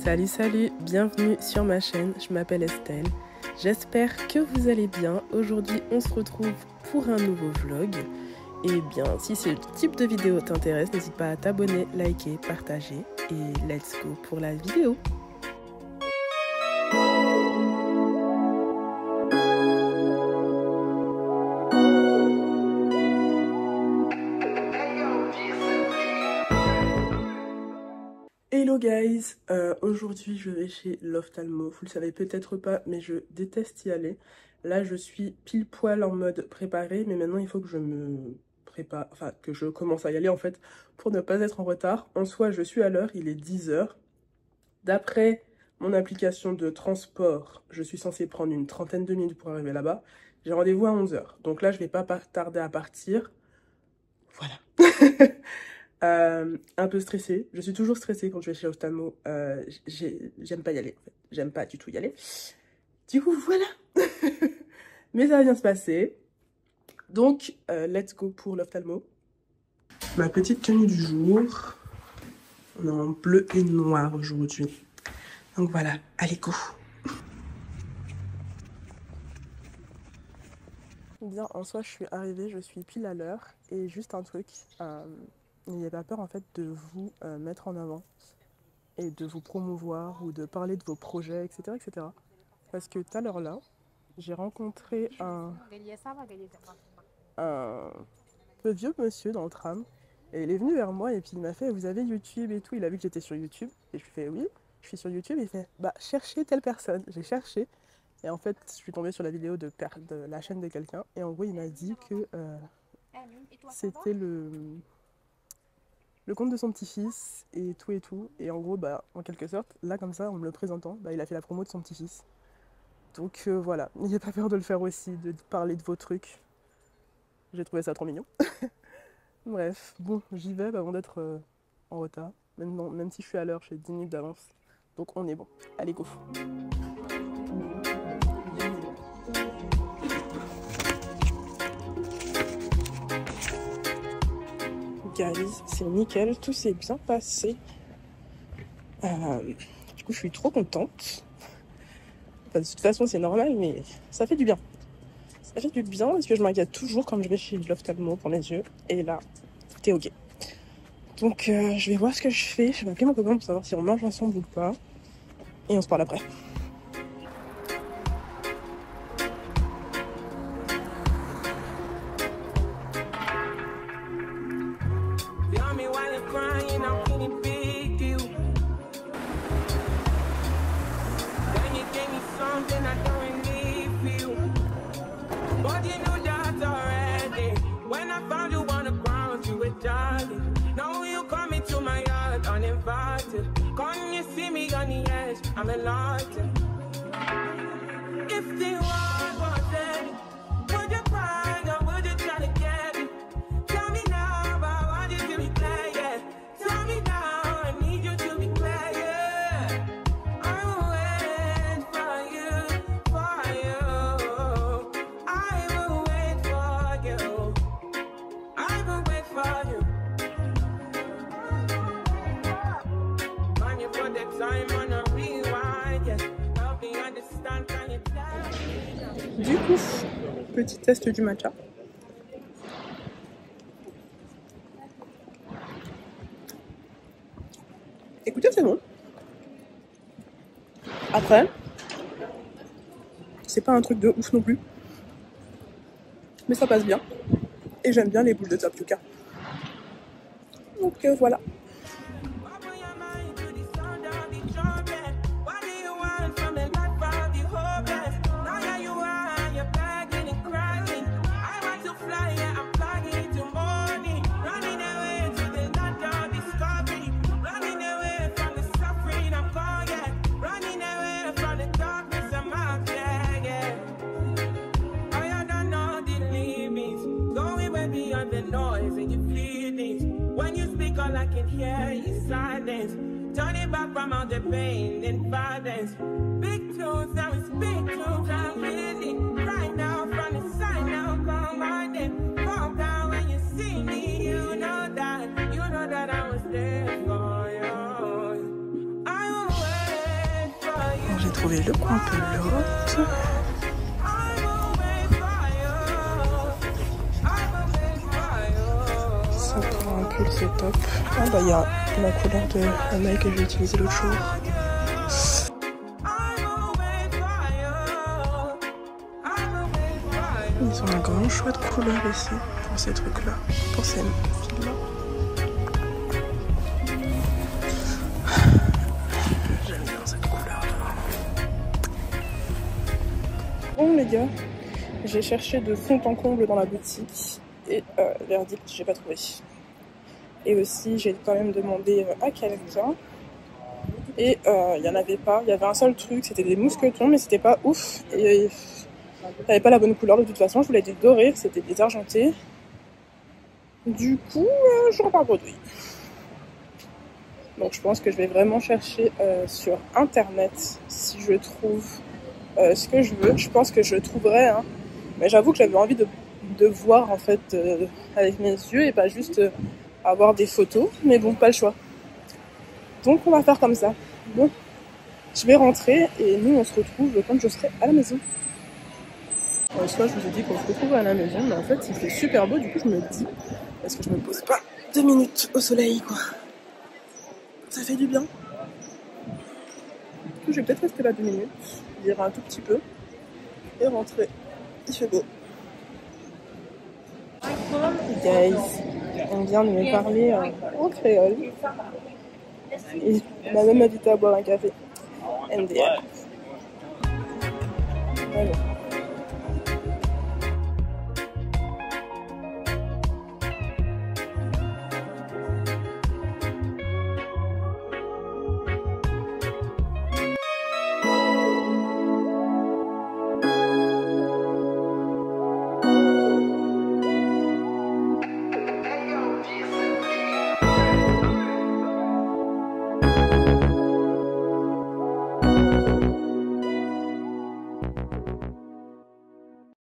Salut, salut, bienvenue sur ma chaîne, je m'appelle Estelle. J'espère que vous allez bien. Aujourd'hui, on se retrouve pour un nouveau vlog. Et bien, si ce type de vidéo t'intéresse, n'hésite pas à t'abonner, liker, partager. Et let's go pour la vidéo. Hello guys, aujourd'hui je vais chez l'ophtalmo, vous le savez peut-être pas mais je déteste y aller. Là je suis pile poil en mode préparé mais maintenant il faut que je me prépare, enfin que je commence à y aller en fait pour ne pas être en retard. En soi je suis à l'heure, il est 10 h. D'après mon application de transport, je suis censée prendre une trentaine de minutes pour arriver là-bas. J'ai rendez-vous à 11 h, donc là je vais pas tarder à partir. Voilà. Un peu stressée, je suis toujours stressée quand je vais chez l'ophtalmo, j'aime pas y aller en fait, j'aime pas du tout y aller. Du coup voilà, mais ça va bien se passer. Donc let's go pour l'ophtalmo. Ma petite tenue du jour, on est en bleu et noir aujourd'hui. Donc voilà, allez go. Bien, en soi je suis arrivée, je suis pile à l'heure et juste un truc. N'ayez pas peur en fait de vous mettre en avant et de vous promouvoir ou de parler de vos projets, etc. etc. Parce que tout à l'heure là, j'ai rencontré un peu vieux monsieur dans le tram et il est venu vers moi et puis il m'a fait « Vous avez YouTube et tout ?» Il a vu que j'étais sur YouTube et je lui fais « Oui, je suis sur YouTube » et il fait « Bah cherchez telle personne ». J'ai cherché et en fait je suis tombée sur la vidéo de la chaîne de quelqu'un et en gros il m'a dit que c'était le compte de son petit-fils et tout. Et en gros, bah, en quelque sorte, là, comme ça, en me le présentant, bah, il a fait la promo de son petit-fils. Donc voilà, n'ayez pas peur de le faire aussi, de parler de vos trucs. J'ai trouvé ça trop mignon. Bref, bon, j'y vais avant d'être en retard. Même si je suis à l'heure, j'ai 10 minutes d'avance. Donc on est bon. Allez, go. Guys, c'est nickel, tout s'est bien passé. Du coup, je suis trop contente. Enfin, de toute façon, c'est normal, mais ça fait du bien. Ça fait du bien parce que je m'inquiète toujours quand je vais chez l'ophtalmo pour mes yeux. Et là, tout est ok. Donc, je vais voir ce que je fais. Je vais appeler mon copain pour savoir si on mange ensemble ou pas. Et on se parle après. I'm in love. If the world was ending, would you cry or would you try to get me? Tell me now, but I want you to be clear, yeah. Tell me now, I need you to be clear, yeah. I will wait for you, for you. I will wait for you. I will wait for you. Man, you put the time on a Du coup, petit test du matcha. Écoutez, c'est bon. Après, c'est pas un truc de ouf non plus. Mais ça passe bien. Et j'aime bien les boules de tapioca. Donc voilà. I can hear your silence. Turn it back from all the pain and violence. Big tunes, now it's big tunes. I'm really right now from the side now. Come on then, calm down when you see me. You know that I was there for you. I will trouvé le coin pelote. Ça pour un pull, c'est top. Ah bah il y a la couleur de la maille que j'ai utilisée l'autre jour. Ils ont un grand choix de couleurs ici pour ces trucs-là, pour ces fils-là. J'aime bien cette couleur-là. Bon les gars, j'ai cherché de fond en comble dans la boutique et verdict, j'ai pas trouvé. Et aussi j'ai quand même demandé à quelqu'un et il n'y en avait pas. Il y avait un seul truc, c'était des mousquetons mais c'était pas ouf. Et ça n'avait pas la bonne couleur de toute façon, je voulais des dorés, c'était des argentés. Du coup, je repars bredouille. Donc je pense que je vais vraiment chercher sur internet si je trouve ce que je veux. Je pense que je trouverai, hein. Mais j'avoue que j'avais envie de voir en fait avec mes yeux et pas juste avoir des photos. Mais bon, pas le choix. Donc on va faire comme ça. Bon, je vais rentrer et nous on se retrouve quand je serai à la maison. Soit je vous ai dit qu'on se retrouve à la maison, mais en fait il fait super beau, du coup je me dis, est-ce que je me pose pas 2 minutes au soleil quoi. Ça fait du bien. Du coup je vais peut-être rester là 2 minutes, lire un tout petit peu et rentrer. Il fait beau. Guys, on vient de me parler en créole. Et il m'a même invité à boire un café. MDR. Voilà.